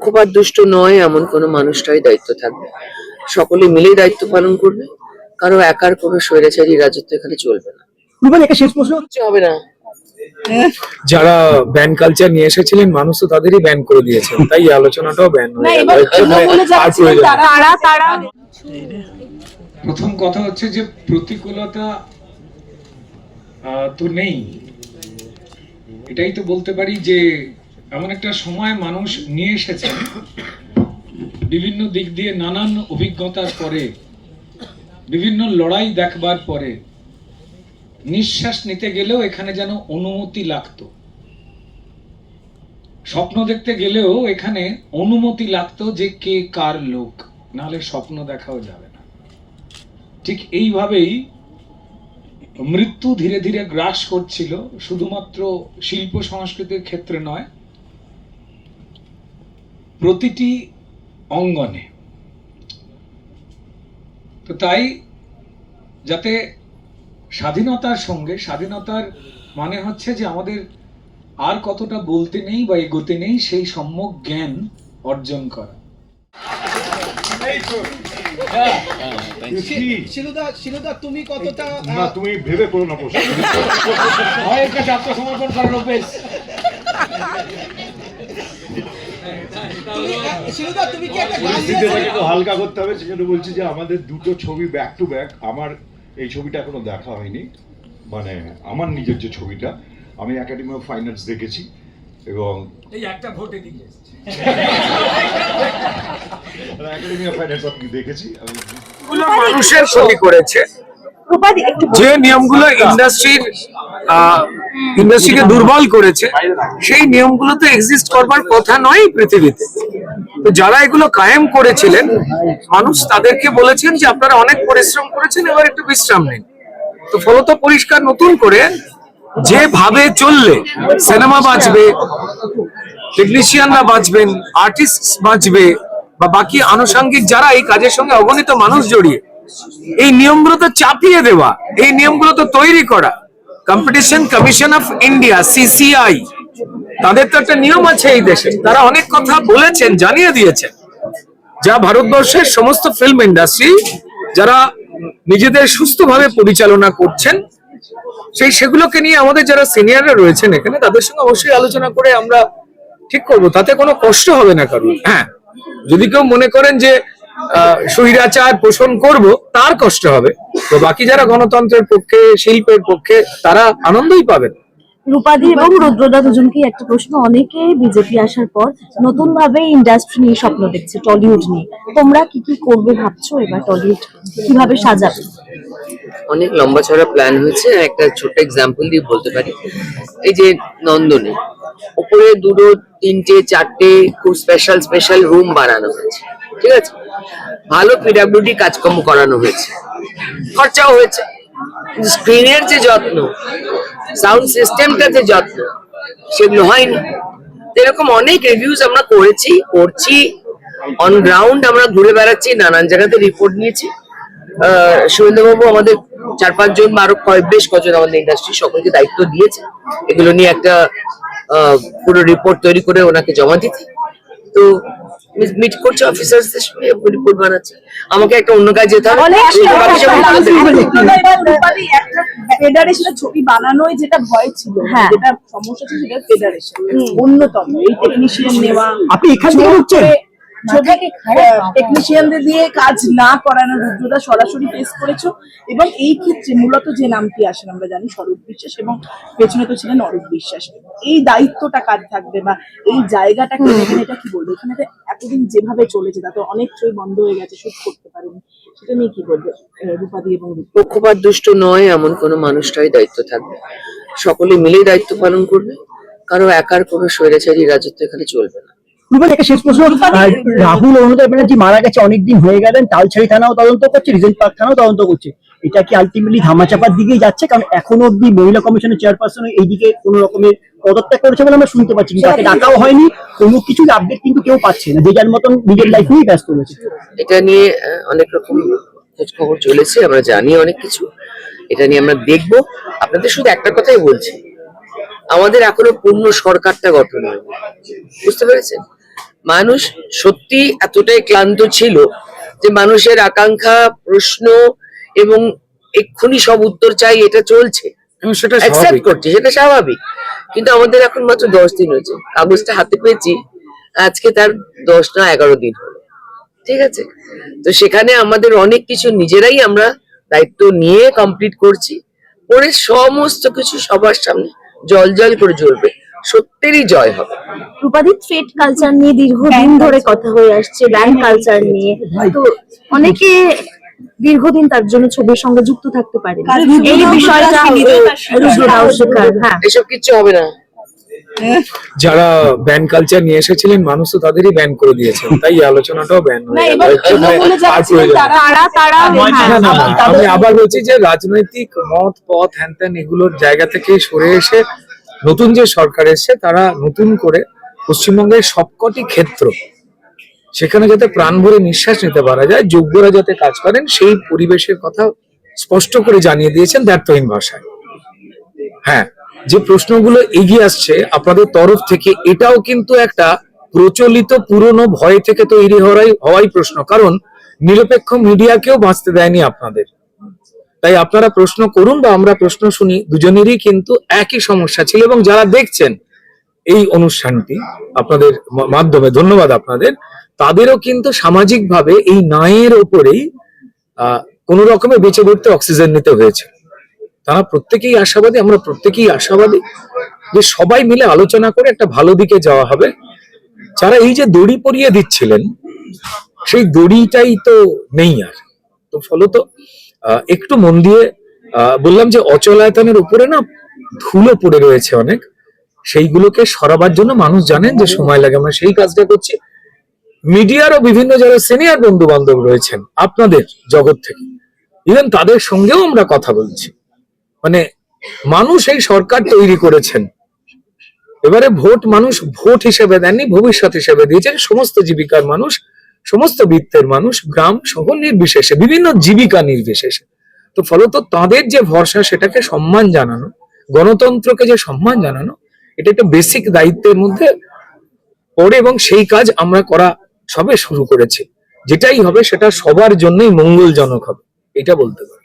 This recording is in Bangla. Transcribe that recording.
পক্ষপাত দুষ্ট নয় এমন কোনো মানুষটাই দায়িত্ব থাকবে, সকলে মিলেই দায়িত্ব পালন করবে। কারো একার কোনো স্বৈরাচারী রাজত্ব এখানে চলবে না, শেষ প্রশ্ন হবে না। যারা ব্যান কালচার নিয়ে এসেছিলেন মানুষ তো তাদেরই ব্যান করে দিয়েছেন, তাই এই আলোচনাটাও ব্যান হয়ে গেল। প্রথম কথা হচ্ছে যে প্রতিকূলতা তো নেই, এটাই তো বলতে পারি যে এমন একটা সময় মানুষ নিয়ে এসেছেন বিভিন্ন দিক দিয়ে নানান অভিজ্ঞতার পরে, বিভিন্ন লড়াই দেখবার পরে নিঃশ্বাস নিতে গেলেও এখানে যেন অনুমতি লাগতো, স্বপ্ন দেখতে গেলেও এখানে অনুমতি লাগতো যে কে কার লোক, নাহলে স্বপ্ন দেখাও যাবে না। ঠিক এইভাবেই মৃত্যু ধীরে ধীরে গ্রাস করছিল, শুধুমাত্র শিল্প সংস্কৃতির ক্ষেত্রে নয়, প্রতিটি অঙ্গনে। তো তাই যাতে স্বাধীনতার সঙ্গে, স্বাধীনতার মানে হচ্ছে যে আমাদের আর কতটা বলতে নেই বা এগোতে নেই, সেই সম্যক জ্ঞান অর্জন করা। তুমি কতটা তুমি ভেবে করো না প্রশ্ন, আত্মসমর্পণ করার অভ্যেস। হালকা করতে হবে, সেজন্য বলছি যে আমাদের দুটো ছবি ব্যাক টু ব্যাক। আমার এই ছবিটা এখনো দেখা হয়নি, মানে আমার নিজের যে ছবিটা, আমি একাডেমি অফ ফাইন আর্টস দেখেছি এবং এই একটা ভোটে দিলে একাডেমি অফ ফাইন আর্টস আপনি দেখেছি। মানুষের ক্ষতি করেছে যে নিয়মগুলো ইন্ডাস্ট্রিকে দুর্বল করেছে, সেই নিয়মগুলো তো এক্সিস্ট করবার কথা নয় পৃথিবীতে। তো যারা এগুলো কায়েম করেছিলেন, মানুষ তাদেরকে বলেছেন যে আপনারা অনেক পরিশ্রম করেছেন, এবার একটু বিশ্রাম নিন। তো ফলত পরিষ্কার নতুন করে যেভাবে চললে সিনেমা বাঁচবে, টেকনিশিয়ানরা বাঁচবেন, আর্টিস্ট বাঁচবে, বা বাকি আনুষঙ্গিক যারা এই কাজের সঙ্গে অগণিত মানুষ জড়িয়ে, এই নিয়মগুলো তো চাপিয়ে দেওয়া, এই নিয়মগুলো তো তৈরি করা। Competition commission of India, CCI, তাদের তো একটা নিয়ম আছে এই দেশে, তারা অনেক কথা বলেছেন, জানিয়ে দিয়েছেন, যা ভারতবর্ষের সমস্ত ফিল্ম ইন্ডাস্ট্রি যারা নিজেদের সুস্থভাবে পরিচালনা করছেন, সেগুলোকে নিয়ে আমাদের যারা সিনিয়ররা রয়েছেন এখানে, তাদের সঙ্গে অবশ্যই আলোচনা করে আমরা ঠিক করবো, তাতে কোনো কষ্ট হবে না কারণ। হ্যাঁ, যদি কেউ মনে করেন যে স্বৈরাচার পোষণ করব, তার কষ্ট হবে, তো বাকি যারা গণতন্ত্রের পক্ষে, শিল্পের পক্ষে, তারা আনন্দই পাবেন। রূপাদি এবং রুদ্রদা দুজনকে একটা প্রশ্ন, অনেকে বিজেপি আসার পর নতুন ভাবে ইন্ডাস্ট্রি নিয়ে স্বপ্ন দেখছে, টলিউড নিয়ে। তোমরা কি কি করবে ভাবছো এবার? টলিউড কিভাবে সাজাবে? অনেক লম্বা চড়া প্ল্যান হয়েছে। একটা ছোট এক্সাম্পল দিয়ে বলতে পারি, এই যে নন্দনে উপরে দুটো তিনটে চারটে খুব স্পেশাল রুম বানানো হয়েছে, ঠিক আছে, ভালো পিডব্লিউডি কাজকর্ম করানো হয়েছে, খরচাও হয়েছে, স্ক্রিনের যে যত্ন, সাউন্ড সিস্টেমটা যে যত্ন, সেগুলো হয়নি। এরকম অনেক রিভিউজ আমরা করছি অন গ্রাউন্ড, আমরা ঘুরে বেড়াচ্ছি, নানান জায়গাতে রিপোর্ট নিয়েছি। সুরেন্দ্রবাবু আমাদের 4-5 জন বা আরো বেশ কজন আমাদের ইন্ডাস্ট্রি সকলকে দায়িত্ব দিয়েছে এগুলো নিয়ে একটা পুরো রিপোর্ট তৈরি করে ওনাকে জমা দিতে। তো মিট করছে অফিসারদের সঙ্গে, রিপোর্ট বানাচ্ছে। আমাকে একটা অন্য কাজ যেতে হবে। ফেডারেশনের ছবি বানানোই যেটা ভয় ছিল, যেটা সমস্যা ছিল, সেটা ফেডারেশন অন্যতম। এই টেকনিশিয়ান নেওয়া, আপনি এখান থেকে হচ্ছেন টেকনিশিয়ানদের দিয়ে কাজ না করানো, রুদ্রদা সরাসরি ফেস করেছো। এবং এই ক্ষেত্রে মূলত যে নামটি আসেন আমরা জানি স্বরূপ বিশ্বাস, এবং পেছনে তো ছিলেন অরূপ বিশ্বাস। এই দায়িত্বটা কাজ থাকবে বা এই জায়গাটা এখানে, এটা কি বলবো, এখানে এতদিন যেভাবে চলেছে তাতে অনেক ছবি বন্ধ হয়ে গেছে, শুট করতে পারেনি, সেটা নিয়ে কি বলবে রূপাদি এবং পক্ষপাত দুষ্ট নয় এমন কোনো মানুষটাই দায়িত্ব থাকবে, সকলে মিলেই দায়িত্ব পালন করবে। কারো একার কোনো স্বৈরাচারী রাজত্ব এখানে চলবে না। শেষ প্রশ্ন, রাহুল অরুণোদয় ব্যানার্জি মারা গেছে, অনেকদিন হয়ে গেলেন, তালছাড়ি থানাও তদন্ত করছে, রিজেন্ট পার্ক থানাও তদন্ত করছে। এটা কি আলটিমেটলি ধামাচাপার দিকেই যাচ্ছে? কারণ এখনো অব্দি মহিলা কমিশনের চেয়ারপারসন এইদিকে কোনো রকমের পদত্যাগ করেছে বলে আমরা শুনতে পাচ্ছি, তাকে ডাকাও হয়নি, কোনো কিছু আপডেট কিন্তু কেউ পাচ্ছে না, যে যার মতন নিজের লাইফ নিয়ে ব্যস্ত রয়েছে। এটা নিয়ে অনেক রকম খোঁজ খবর চলেছে, আমরা জানি অনেক কিছু, এটা নিয়ে আমরা দেখবো। আপনাদের শুধু একটা কথাই বলছি, আমাদের এখনো পূর্ণ সরকারটা গঠন হয়নি, বুঝতে পেরেছেন? মানুষ সত্যি এতটাই ক্লান্ত ছিল যে মানুষের আকাঙ্ক্ষা, প্রশ্ন এবং এক্ষুনি সব উত্তর চাই, এটা চলছে, এবং সেটা অ্যাকসেপ্ট স্বাভাবিক। করছি, সেটা স্বাভাবিক। কিন্তু আমাদের এখন মাত্র 10 দিন হয়েছে, কাগজটা হাতে পেয়েছি আজকে, তার 10 না 11 দিন হলো, ঠিক আছে? তো সেখানে আমাদের অনেক কিছু নিজেরাই আমরা দায়িত্ব নিয়ে কমপ্লিট করছি, পরে সমস্ত কিছু সবার সামনে জল জল করে জ্বলবে, সত্যেরই জয় হবে। রূপাদি, থ্রেড কালচার নিয়ে দীর্ঘদিন ধরে কথা হয়ে আসছে, ব্যান্ড কালচার নিয়ে, তো অনেকে দীর্ঘদিন তার জন্য ছবির সঙ্গে যুক্ত থাকতে পারে না। এই বিষয়টা রুদ্রদাও স্বীকার, হ্যাঁ। এসব কিচ্ছু হবে না। যারা ব্যান কালচার নিয়ে এসেছিলেন মানুষ তো তাদেরই ব্যান করে দিয়েছেন, তাই এই আলোচনাটাও ব্যান না, হয়ে এবার গেল। তৃণমূলে যারা আর ছিলেন প্রয়োজন নেই। তারা হ্যাঁ। না, না, না, আমি আবার বলছি যে রাজনৈতিক মত পথ হ্যান এগুলোর জায়গা থেকে সরে এসে নতুন যে সরকার এসেছে তারা নতুন করে পশ্চিমবঙ্গের সবকটি ক্ষেত্র সেখানে যাতে প্রাণ ভরে নিঃশ্বাস নিতে পারা যায়, যোগ্যরা যাতে কাজ করেন, সেই পরিবেশের কথা স্পষ্ট করে জানিয়ে দিয়েছেন দ্ব্যর্থহীন ভাষায়। হ্যাঁ, যে প্রশ্নগুলো এগিয়ে আসছে আপনাদের তরফ থেকে, এটাও কিন্তু একটা প্রচলিত পুরনো ভয় থেকে তৈরি হওয়াই প্রশ্ন, কারণ নিরপেক্ষ মিডিয়াকেও বাঁচতে দেয়নি আপনাদের। তাই আপনারা প্রশ্ন করুন বা আমরা প্রশ্ন শুনি, দুজনেরই কিন্তু একই সমস্যা ছিল। এবং যারা দেখছেন এই অনুষ্ঠানটি আপনাদের মাধ্যমে, ধন্যবাদ আপনাদের, তাদেরও কিন্তু সামাজিকভাবে এই ন্যায়ের ওপরেই কোন রকমে বেঁচে পড়তে অক্সিজেন নিতে হয়েছে। তারা প্রত্যেকেই আশাবাদী, আমরা প্রত্যেকেই আশাবাদী যে সবাই মিলে আলোচনা করে একটা ভালো দিকে যাওয়া হবে। যারা এই যে দড়ি পরিয়ে দিচ্ছিলেন সেই দড়িটাই তো নেই আর, তো ফলত একটু মন দিয়ে বললাম যে অচলায়তনের উপরে না ধুলো পড়ে রয়েছে অনেক, সেইগুলোকে সরাবার জন্য মানুষ জানেন যে সময় লাগে, আমরা সেই কাজটা করছি। মিডিয়ারও বিভিন্ন যারা সিনিয়র বন্ধু বান্ধব রয়েছেন আপনাদের জগৎ থেকে, ইভেন তাদের সঙ্গেও আমরা কথা বলছি। মানে মানুষ এই সরকার তৈরি করেছেন, এবারে ভোট মানুষ ভোট হিসেবে দেননি, ভবিষ্যৎ হিসেবে দিয়েছেন। সমস্ত জীবিকার মানুষ, সমস্ত বৃত্তের মানুষ, গ্রাম শহর নির্বিশেষে, বিভিন্ন জীবিকা নির্বিশেষে, তো ফলত তাদের যে ভরসা সেটাকে সম্মান জানানো, গণতন্ত্রকে যে সম্মান জানানো, এটা একটা বেসিক দায়িত্বের মধ্যে পড়ে এবং সেই কাজ আমরা করা সবে শুরু করেছি। যেটাই হবে সেটা সবার জন্যই মঙ্গলজনক হবে, এটা বলতে পারি।